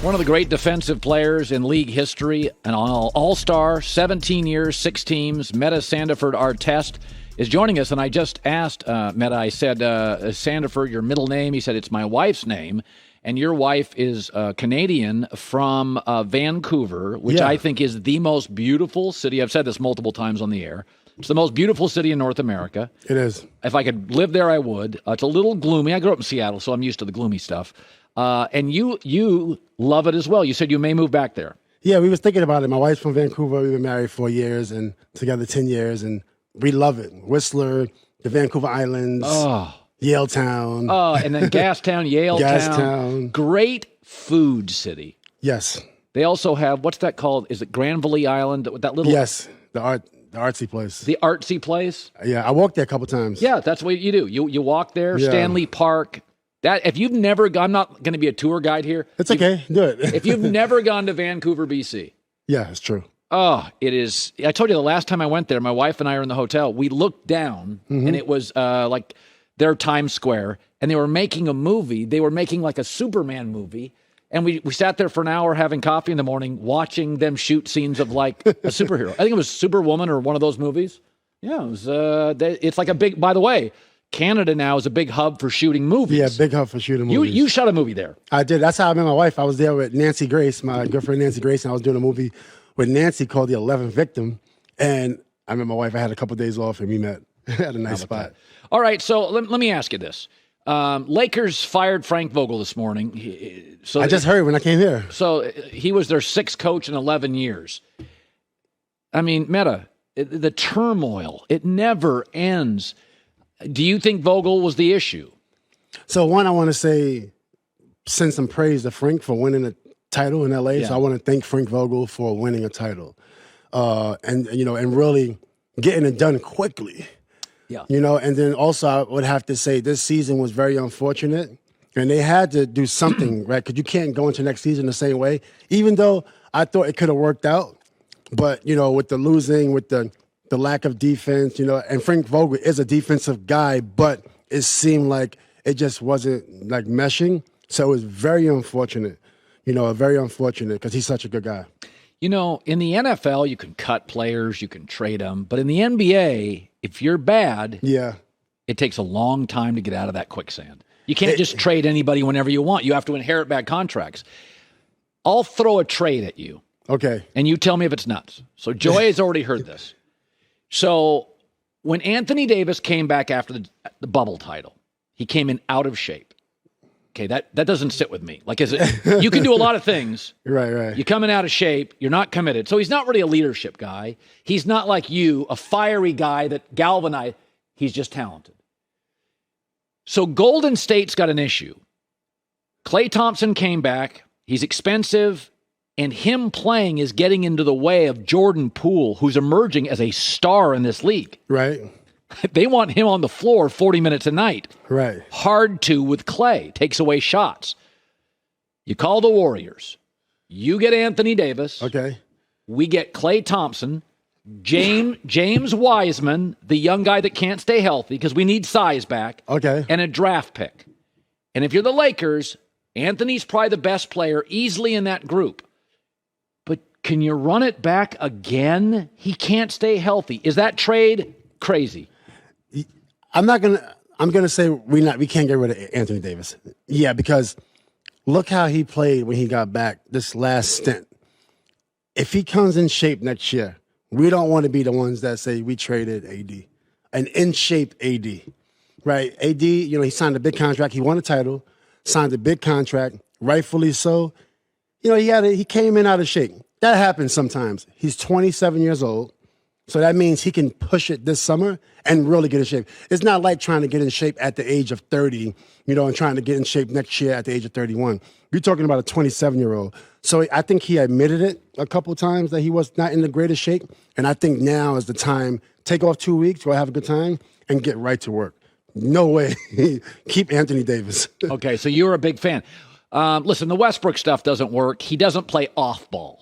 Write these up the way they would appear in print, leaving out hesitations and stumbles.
One of the great defensive players in league history, an all-star, 17 years, 6 teams, Metta Sandiford-Artest is joining us. And I just asked Metta, I said, Sandiford, your middle name? He said, it's my wife's name. And your wife is Canadian from Vancouver, which I think is the most beautiful city. I've said this multiple times on the air. It's the most beautiful city in North America. It is. If I could live there, I would. It's a little gloomy. I grew up in Seattle, so I'm used to the gloomy stuff. And you love it as well. You said you may move back there. Yeah, we was thinking about it. My wife's from Vancouver. We've been married 4 years and together 10 years, and we love it. Whistler, the Vancouver Islands, Yaletown. Oh, and then Gastown, Yaletown. Gastown. Great food city. Yes. They also have, what's that called? Is it Granville Island? That little... Yes, the artsy place. The artsy place? Yeah, I walked there a couple times. Yeah, that's what you do. You walk there, Stanley Park. That if you've never gone, I'm not going to be a tour guide here. It's okay. Do it. If you've never gone to Vancouver, BC. Yeah, it's true. Oh, it is. I told you the last time I went there, my wife and I are in the hotel. We looked down, and it was like their Times Square, and they were making a movie. They were making like a Superman movie, and we sat there for an hour having coffee in the morning, watching them shoot scenes of like a superhero. I think it was Superwoman or one of those movies. Yeah, it was. It's like a big. By the way, Canada now is a big hub for shooting movies. Yeah, big hub for shooting movies. You shot a movie there. I did. That's how I met my wife. I was there with Nancy Grace, my girlfriend Nancy Grace, and I was doing a movie with Nancy called The 11th Victim. And I met my wife. I had a couple of days off, and we met at a nice spot. All right, so let me ask you this. Lakers fired Frank Vogel this morning. So I just heard when I came here. So he was their 6th coach in 11 years. I mean, Metta, the turmoil, it never ends. Do you think Vogel was the issue? So one, I want to send some praise to Frank for winning a title in LA. Yeah. So I want to thank Frank Vogel for winning a title, and really getting it done quickly. Yeah. And then also I would have to say this season was very unfortunate, and they had to do something, right? Because you can't go into next season the same way. Even though I thought it could have worked out, but with the losing, with the lack of defense, and Frank Vogel is a defensive guy, but it seemed like it just wasn't like meshing. So it was very unfortunate, very unfortunate because he's such a good guy. In the NFL, you can cut players, you can trade them, but in the NBA, if you're bad, it takes a long time to get out of that quicksand. You can't just trade anybody whenever you want. You have to inherit bad contracts. I'll throw a trade at you. Okay. And you tell me if it's nuts. So Joy has already heard this. So when Anthony Davis came back after the bubble title, he came in out of shape. Okay, that doesn't sit with me. Like, you can do a lot of things. Right. You're coming out of shape. You're not committed. So he's not really a leadership guy. He's not like you, a fiery guy that galvanized. He's just talented. So Golden State's got an issue. Klay Thompson came back. He's expensive. And him playing is getting into the way of Jordan Poole, who's emerging as a star in this league. Right. They want him on the floor 40 minutes a night. Right. Hard to with Klay. Takes away shots. You call the Warriors. You get Anthony Davis. Okay. We get Klay Thompson. James Wiseman, the young guy that can't stay healthy because we need size back. Okay. And a draft pick. And if you're the Lakers, Anthony's probably the best player easily in that group. Can you run it back again? He can't stay healthy. Is that trade crazy? I'm gonna say we can't get rid of Anthony Davis. Yeah, because look how he played when he got back this last stint. If he comes in shape next year, we don't want to be the ones that say we traded AD. An in shape AD. Right? AD, he signed a big contract, he won a title, signed a big contract, rightfully so. He came in out of shape. That happens sometimes. He's 27 years old, so that means he can push it this summer and really get in shape. It's not like trying to get in shape at the age of 30, and trying to get in shape next year at the age of 31. You're talking about a 27-year-old. So I think he admitted it a couple times that he was not in the greatest shape, and I think now is the time. Take off 2 weeks, go have a good time, and get right to work. No way. Keep Anthony Davis. Okay, so you're a big fan. Listen, the Westbrook stuff doesn't work. He doesn't play off ball.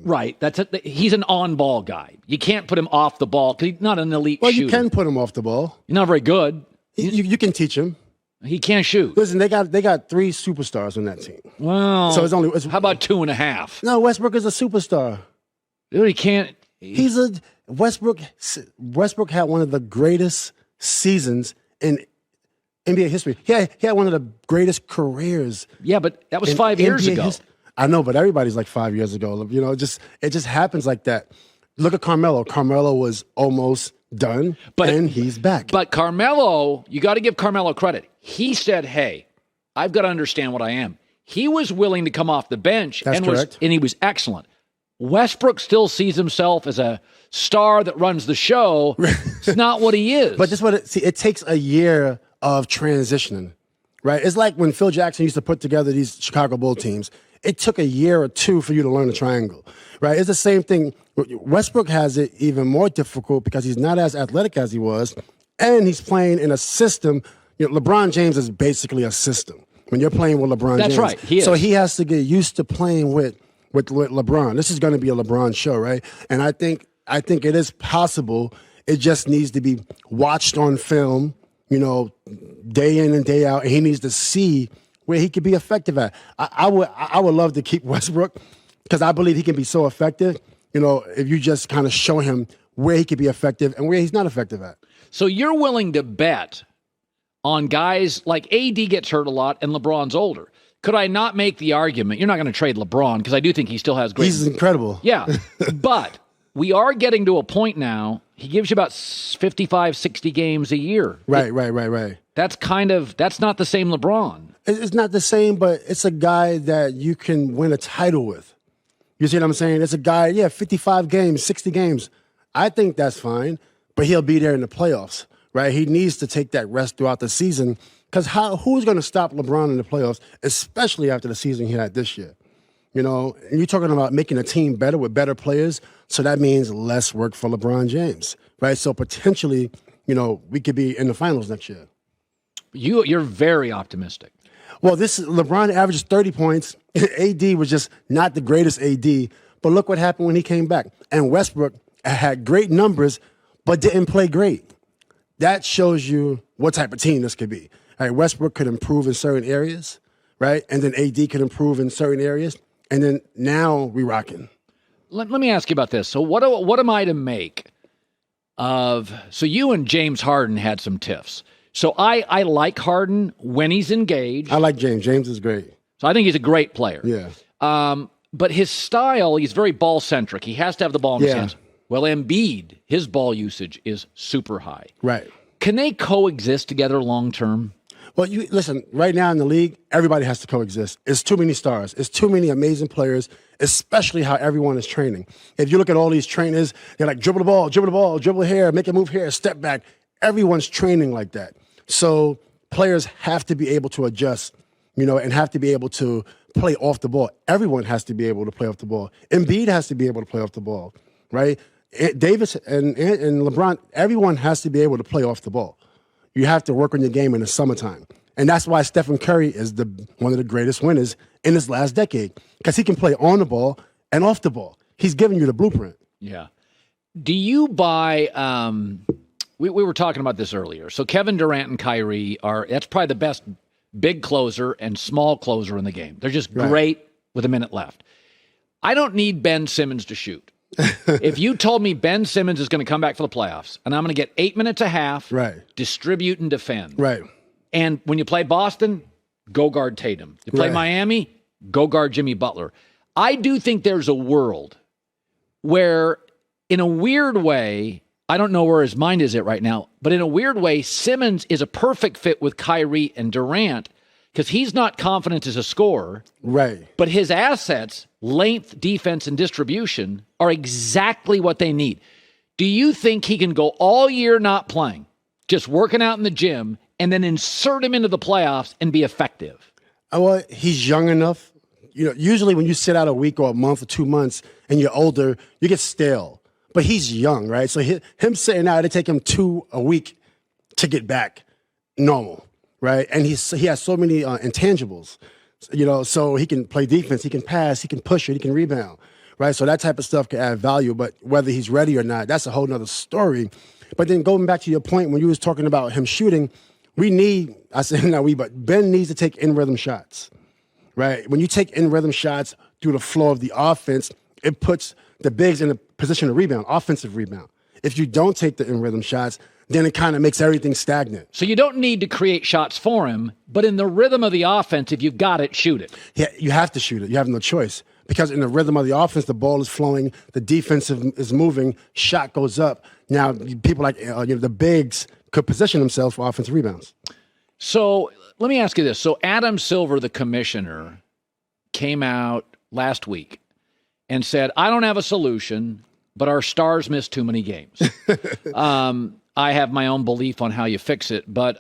Right. He's an on-ball guy. You can't put him off the ball because he's not an elite shooter. Well, you can put him off the ball. He's not very good. You can teach him. He can't shoot. Listen, they got 3 superstars on that team. Well, so it's how about 2.5? No, Westbrook is a superstar. Dude, he can't. He's a Westbrook. Westbrook had one of the greatest seasons in NBA history. He had one of the greatest careers. Yeah, but that was 5 years ago. I know, but everybody's like 5 years ago. You know, it just happens like that. Look at Carmelo. Carmelo was almost done, and he's back. But Carmelo, you got to give Carmelo credit. He said, "Hey, I've got to understand what I am." He was willing to come off the bench, and he was excellent. Westbrook still sees himself as a star that runs the show. It's not what he is. But it takes a year of transitioning, right? It's like when Phil Jackson used to put together these Chicago Bulls teams. It took a year or 2 for you to learn the triangle, right? It's the same thing. Westbrook has it even more difficult because he's not as athletic as he was, and he's playing in a system. You know, LeBron James is basically a system. When you're playing with LeBron James. That's right, he is. So he has to get used to playing with LeBron. This is going to be a LeBron show, right? And I think it is possible. It just needs to be watched on film, you know, day in and day out, and he needs to see where he could be effective at. I would love to keep Westbrook because I believe he can be so effective, you know, if you just kind of show him where he could be effective and where he's not effective at. So you're willing to bet on guys like AD gets hurt a lot and LeBron's older. Could I not make the argument? You're not going to trade LeBron because I do think he still has great. He's incredible. Yeah, but we are getting to a point now. He gives you about 55, 60 games a year. Right. That's not the same LeBron. It's not the same, but it's a guy that you can win a title with. You see what I'm saying? It's a guy, 55 games, 60 games. I think that's fine, but he'll be there in the playoffs, right? He needs to take that rest throughout the season because who's going to stop LeBron in the playoffs, especially after the season he had this year? You know, and you're talking about making a team better with better players, so that means less work for LeBron James, right? So potentially, you know, we could be in the finals next year. You're very optimistic. Well, LeBron averages 30 points. AD was just not the greatest AD, but look what happened when he came back. And Westbrook had great numbers, but didn't play great. That shows you what type of team this could be. All right, Westbrook could improve in certain areas, right? And then AD could improve in certain areas. And then now we rocking. Let me ask you about this. So what am I to make of? So you and James Harden had some tiffs. So I like Harden when he's engaged. I like James. James is great. So I think he's a great player. Yeah. But his style, he's very ball-centric. He has to have the ball in his hands. Well, Embiid, his ball usage is super high. Right. Can they coexist together long-term? Well, you listen, right now in the league, everybody has to coexist. It's too many stars. It's too many amazing players, especially how everyone is training. If you look at all these trainers, they're like, dribble the ball, dribble here, make a move here, step back. Everyone's training like that. So players have to be able to adjust, you know, and have to be able to play off the ball. Everyone has to be able to play off the ball. Embiid has to be able to play off the ball, right? Davis and LeBron, everyone has to be able to play off the ball. You have to work on your game in the summertime. And that's why Stephen Curry is one of the greatest winners in this last decade, because he can play on the ball and off the ball. He's giving you the blueprint. Yeah. Do you buy we were talking about this earlier. So Kevin Durant and Kyrie that's probably the best big closer and small closer in the game. They're just great with a minute left. I don't need Ben Simmons to shoot. If you told me Ben Simmons is going to come back for the playoffs and I'm going to get 8 minutes a half, distribute and defend. Right. And when you play Boston, go guard Tatum. You play Miami, go guard Jimmy Butler. I do think there's a world where, in a weird way, I don't know where his mind is at right now, but in a weird way, Simmons is a perfect fit with Kyrie and Durant because he's not confident as a scorer. Right. But his assets, length, defense, and distribution are exactly what they need. Do you think he can go all year not playing, just working out in the gym, and then insert him into the playoffs and be effective? Well, he's young enough. You know, usually when you sit out a week or a month or 2 months and you're older, you get stale. But he's young, right? So him sitting out, it'd take him a week to get back normal, right? And he has so many intangibles, you know, so he can play defense, he can pass, he can push it, he can rebound, right? So that type of stuff can add value, but whether he's ready or not, that's a whole nother story. But then going back to your point, when you was talking about him shooting, we need, I say not we, but Ben needs to take in-rhythm shots, right? When you take in-rhythm shots through the flow of the offense, it puts the bigs in a position to rebound, offensive rebound. If you don't take the in-rhythm shots, then it kind of makes everything stagnant. So you don't need to create shots for him, but in the rhythm of the offense, if you've got it, shoot it. Yeah, you have to shoot it. You have no choice. Because in the rhythm of the offense, the ball is flowing, the defense is moving, shot goes up. Now, people like the bigs could position themselves for offensive rebounds. So let me ask you this. So Adam Silver, the commissioner, came out last week and said, I don't have a solution, but our stars miss too many games. I have my own belief on how you fix it, but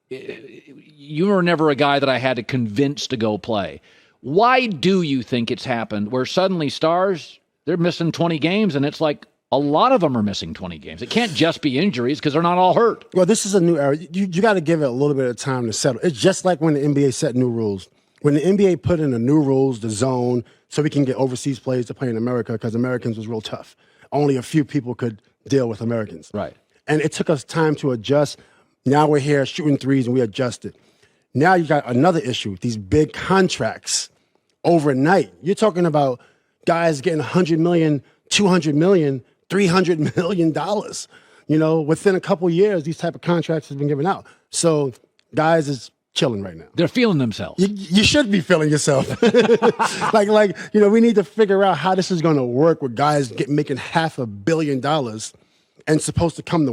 you were never a guy that I had to convince to go play. Why do you think it's happened where suddenly stars, they're missing 20 games, and it's like a lot of them are missing 20 games? It can't just be injuries because they're not all hurt. Well, this is a new era. You got to give it a little bit of time to settle. It's just like when the NBA set new rules. When the NBA put in the new rules, the zone, so we can get overseas players to play in America because Americans was real tough. Only a few people could deal with Americans. Right. And it took us time to adjust. Now we're here shooting threes and we adjusted. Now you got another issue, these big contracts overnight. You're talking about guys getting $100 million, $200 million, $300 million. Within a couple years, these type of contracts have been given out. So guys is chilling right now. They're feeling themselves. You should be feeling yourself. We need to figure out how this is going to work with guys making $500 million and supposed to come to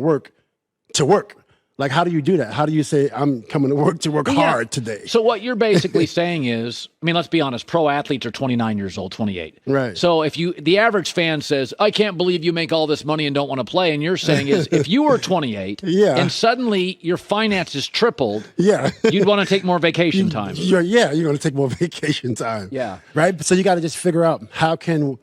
work. Like, how do you do that? How do you say, I'm coming to work hard today? So what you're basically saying is, let's be honest, pro athletes are 29 years old, 28. Right. So if the average fan says, I can't believe you make all this money and don't want to play, and you're saying is, if you were 28 and suddenly your finances tripled, you'd want to take more vacation time. You're going to take more vacation time. Yeah. Right? So you got to just figure out how can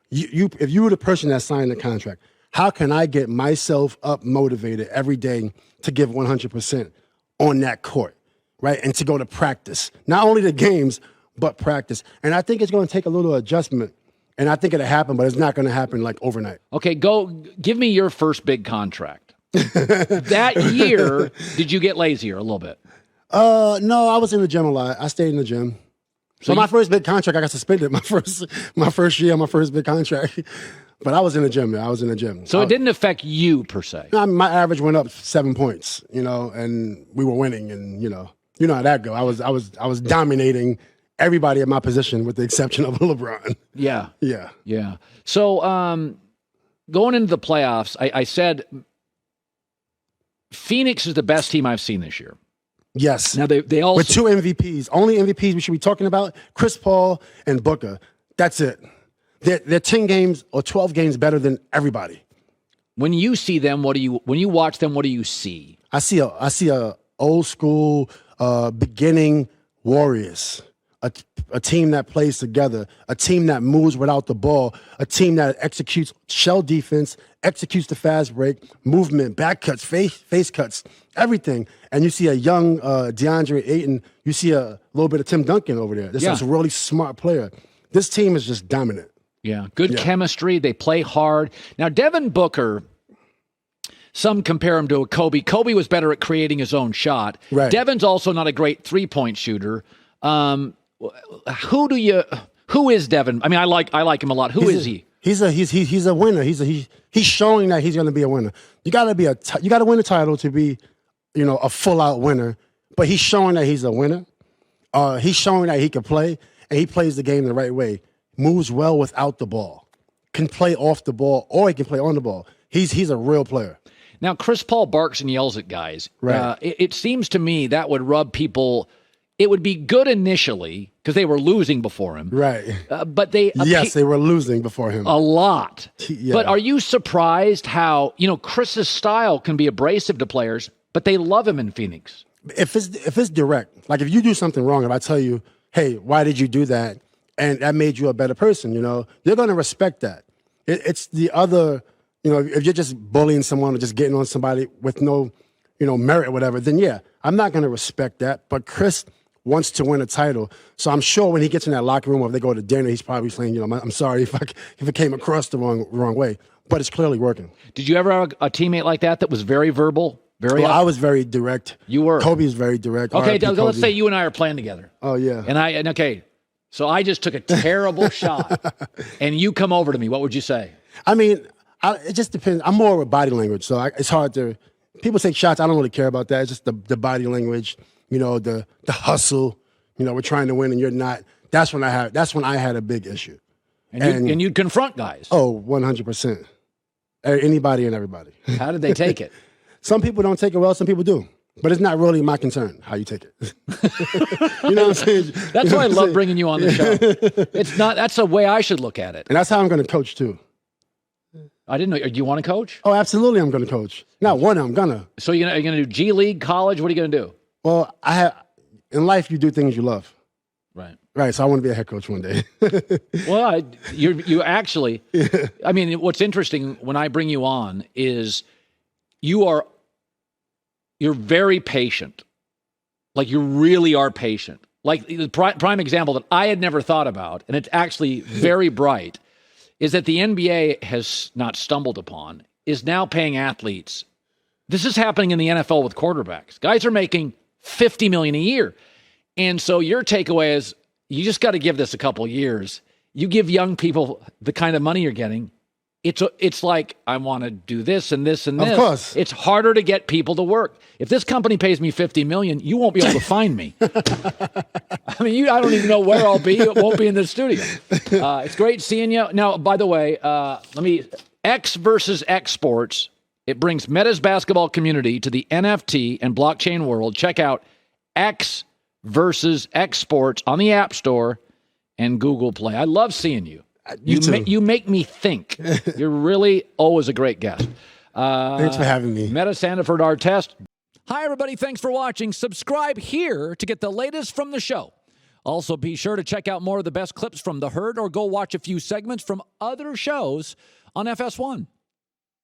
you if you were the person that signed the contract, how can I get myself up motivated every day to give 100% on that court, right? And to go to practice. Not only the games, but practice. And I think it's going to take a little adjustment. And I think it'll happen, but it's not going to happen like overnight. Okay, give me your first big contract. That year, did you get lazier a little bit? No, I was in the gym a lot. I stayed in the gym. So my first big contract, I got suspended my first year, my first big contract. But I was in the gym, man. I was in the gym. So it didn't affect you per se? My average went up 7 points, and we were winning, and you know how that go. I was dominating everybody at my position with the exception of LeBron. Yeah. Yeah. Yeah. So going into the playoffs, I said Phoenix is the best team I've seen this year. Yes. Now they also with 2 MVPs. Only MVPs we should be talking about, Chris Paul and Booker. That's it. They're 10 games or 12 games better than everybody. When you see them, when you watch them, what do you see? I see a old school beginning Warriors, a team that plays together, a team that moves without the ball, a team that executes shell defense, executes the fast break, movement, back cuts, face cuts, everything. And you see a young DeAndre Ayton. You see a little bit of Tim Duncan over there. This is a really smart player. This team is just dominant. Yeah, good chemistry. They play hard. Now, Devin Booker, some compare him to a Kobe. Kobe was better at creating his own shot. Right. Devin's also not a great three-point shooter. Who is Devin? I like him a lot. Who is he? He's a winner. He's showing that he's going to be a winner. You got to win a title to be, a full-out winner. But he's showing that he's a winner. He's showing that he can play, and he plays the game the right way. Moves well without the ball, can play off the ball, or he can play on the ball. He's a real player. Now, Chris Paul barks and yells at guys. Right. It seems to me that would rub people. It would be good initially because they were losing before him. Right. But they were losing before him. A lot. Yeah. But are you surprised how, Chris's style can be abrasive to players, but they love him in Phoenix? If it's direct, like if you do something wrong, if I tell you, hey, why did you do that? And that made you a better person, you're going to respect that. It's the other, if you're just bullying someone or just getting on somebody with no, merit or whatever, then yeah, I'm not going to respect that. But Chris wants to win a title. So I'm sure when he gets in that locker room or if they go to dinner, he's probably saying, I'm sorry if it came across the wrong way. But it's clearly working. Did you ever have a teammate like that was very verbal? Very. Well, I was very direct. You were. Kobe was very direct. Okay, R.I.P. let's Kobe. say you and I are playing together. Oh, yeah. And okay, so I just took a terrible shot, and you come over to me. What would you say? I mean, it just depends. I'm more with body language, so it's hard to. People take shots. I don't really care about that. It's just the body language. The hustle. We're trying to win, and you're not. That's when I had a big issue. And you'd confront guys. Oh, 100%. Anybody and everybody. How did they take it? Some people don't take it well. Some people do. But it's not really my concern how you take it. You know what I'm saying? That's why I love bringing you on the show. It's not. That's the way I should look at it. And that's how I'm going to coach too. I didn't know. Do you want to coach? Oh, absolutely, I'm going to coach. Not one, I'm gonna. So are you going to do G League, college? What are you going to do? Well, in life you do things you love. Right. So I want to be a head coach one day. Well, you actually. I mean, what's interesting when I bring you on is you're very patient. Like you really are patient. Like the prime example that I had never thought about, and it's actually very bright, is that the NBA has not stumbled upon, is now paying athletes. This is happening in the NFL with quarterbacks. Guys are making $50 million a year. And so your takeaway is you just got to give this a couple of years. You give young people the kind of money you're getting. It's like, I want to do this and this and this. Of course. It's harder to get people to work. If this company pays me $50 million, you won't be able to find me. I mean, I don't even know where I'll be. It won't be in the studio. It's great seeing you. Now, by the way, X versus X Sports. It brings Metta's basketball community to the NFT and blockchain world. Check out X versus X Sports on the App Store and Google Play. I love seeing you. You make me think. You're really always a great guest. Thanks for having me. Metta Sandiford-Artest. Hi, everybody. Thanks for watching. Subscribe here to get the latest from the show. Also, be sure to check out more of the best clips from The Herd or go watch a few segments from other shows on FS1.